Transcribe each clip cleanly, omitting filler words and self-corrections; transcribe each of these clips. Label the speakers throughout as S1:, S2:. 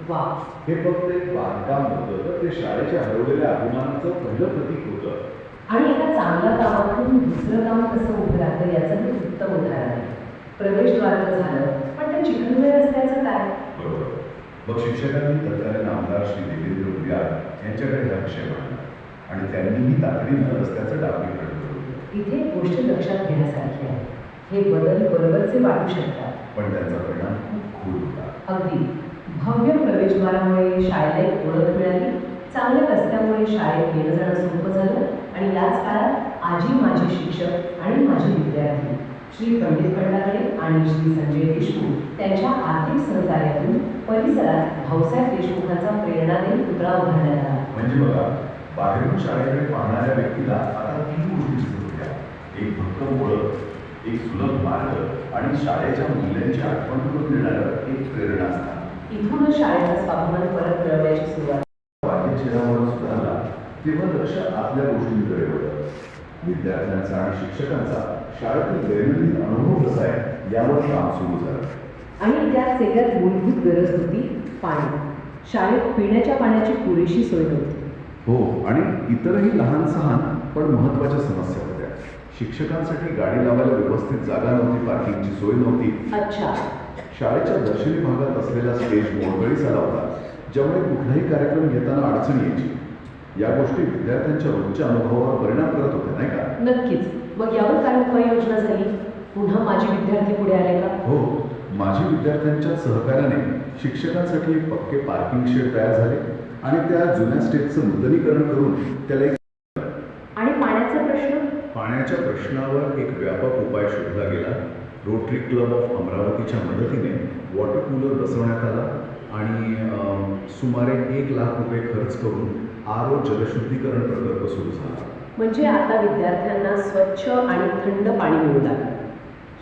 S1: वा.
S2: हे फक्त एक बांधकाम होतं, तर ते शाळेच्या हरवलेल्या अभिमानाचं पहिलं प्रतीक होतं.
S1: आणि एका चांगल्या कामातून दुसरं काम कसं उभं राहतं याचं हे उत्तम उदाहरण आहे. प्रवेशद्वार तर झालं, पण त्या चिखलदऱ्या रस्त्याचं काय?
S2: बरोबर. मग शिक्षकांनी तत्कालीन आमदार श्री देवेंद्र भुयार यांच्याकडे हा विषय मांडला आणि त्यांनीही तातडीनं रस्त्याचं डांबरीकरण करून
S1: इथे एक गोष्ट लक्षात घेण्यासारखी आहे. हे बदल बरोबरचे वाटू शकतात,
S2: पण त्यांचा परिणाम खूप खोल होता.
S1: अगदी. भव्य प्रवेशद्वारामुळे शाळेला एक ओळख मिळाली, चांगल्या रस्त्यामुळे शाळेत येणं जाणं सोपं झालं आणि याच काळात आजी माझे शिक्षक आणि माझे विद्यार्थी श्री पंडित खंडागळे आणि श्री संजय देशमुख त्यांच्या आर्थिक सहकार्यातून परिसरात भाऊसाहेब देशमुखांचा प्रेरणादायी पुतळा उभारण्यात आला.
S2: म्हणजे बघा, बाहेरून शाळेकडे पाहणाऱ्या व्यक्तीला आता 3 गोष्टी दिसत होत्या. एक भक्कम ओळख, एक सुलभ मार्ग आणि शाळेच्या मूल्यांची आठवण करून देणारं एक प्रेरणास्थान.
S1: इथूनच शाळेचा स्वाभिमान परत मिळवण्याची सुरुवात.
S2: बाह्य चेहऱ्यावर सुधारला तेव्हा लक्ष आतल्या गोष्टींकडे वळलं. विद्यार्थ्यांचा आणि शिक्षकांचा शाळेतील दैनंदिन अनुभव कसा आहे यावर काम सुरू झालं.
S1: आणि त्यात सगळ्यात मूलभूत गरज होती पाणी. शाळेत पिण्याच्या पाण्याची पुरेशी सोय नव्हती.
S2: हो, आणि इतरही लहान सहान पण महत्त्वाच्या समस्या होत्या. शिक्षकांसाठी गाडी लावायला व्यवस्थित जागा नव्हती, पार्किंगची सोय नव्हती.
S1: अच्छा.
S2: शाळेच्या दर्शनी भागात असलेला स्टेज मोडकळीस आला होता, ज्यामुळे कुठलाही कार्यक्रम घेताना अडचण यायची. या गोष्टी विद्यार्थ्यांच्या रोजच्या अनुभवावर परिणाम करत होत्या, नाही का?
S1: नक्कीच. मग यावर काय उपाययोजना झाली? पुन्हा माझे विद्यार्थी पुढे आले का?
S2: हो, माझी विद्यार्थ्यांच्या सहकार्याने शिक्षकांसाठी एक पक्के पार्किंग शेड तयार झाले आणि त्या जुन्या स्टेजचं नूतनीकरण करून त्याला एक.
S1: आणि पाण्याचा प्रश्न?
S2: पाण्याच्या प्रश्नावर एक व्यापक उपाय शोधला गेला. रोटरी क्लब ऑफ अमरावतीच्या मदतीने वॉटर कूलर बसवण्यात आला आणि सुमारे 1 लाख रुपये खर्च करून आरो जलशुद्धीकरण प्रकल्प सुरू झाला.
S1: म्हणजे आता विद्यार्थ्यांना स्वच्छ आणि थंड पाणी मिळू लागलं.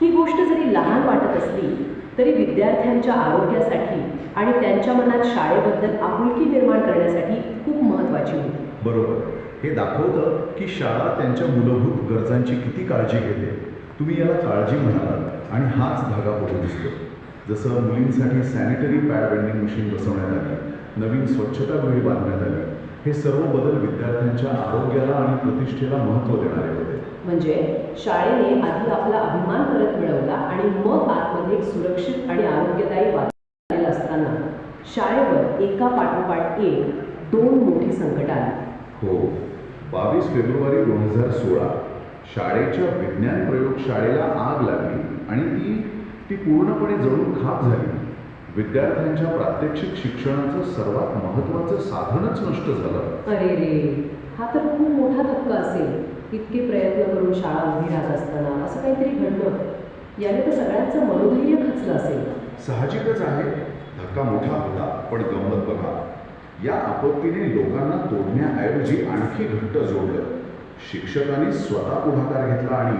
S1: ही गोष्ट जरी लहान वाटत असली तरी विद्यार्थ्यांच्या आरोग्यासाठी आणि त्यांच्या मनात शाळेबद्दल आपुलकी निर्माण करण्यासाठी खूप महत्त्वाची होती.
S2: बरोबर. हे दाखवतं की शाळा त्यांच्या मूलभूत गरजांची किती काळजी घेते. तुम्ही याला काळजी म्हणालात आणि हाच धागा पुढे दिसतो. जसं मुलींसाठी सॅनिटरी पॅड वेंडिंग मशीन बसवण्यात आली, नवीन स्वच्छतागृहे बांधण्यात आली. हे सर्व बदल विद्यार्थ्यांच्या आरोग्याला आणि प्रतिष्ठेला महत्त्व देणारे होते.
S1: म्हणजे शाळेने आधी आपला अभिमान परत मिळवला आणि मग आतमध्ये एक सुरक्षित आणि आरोग्यदायी वातावरण असताना शाळेवर एका पाठोपाठ एक 2 मोठी संकट आली.
S2: हो, 22 फेब्रुवारी 2016 शाळेच्या विज्ञान प्रयोगशाळेला आग लागली आणि ती पूर्णपणे जळून खाक झाली. विद्यार्थ्यांच्या प्रात्यक्षिक शिक्षणाचं सर्वात महत्त्वाचं साधनच नष्ट झालं.
S1: अरे रे, हा तर खूप मोठा धक्का असेल. इतके प्रयत्न करून शाळा उभी राहत असताना असं काहीतरी घडलं. याने तर सगळ्यांचं मनोधैर्य खचलं असेल.
S2: साहजिकच आहे. धक्का मोठा होता, पण गंमत बघा, या आपत्तीने लोकांना तोडण्याऐवजी आणखी घट्ट जोडलं. शिक्षकांनी स्वतः पुढाकार घेतला आणि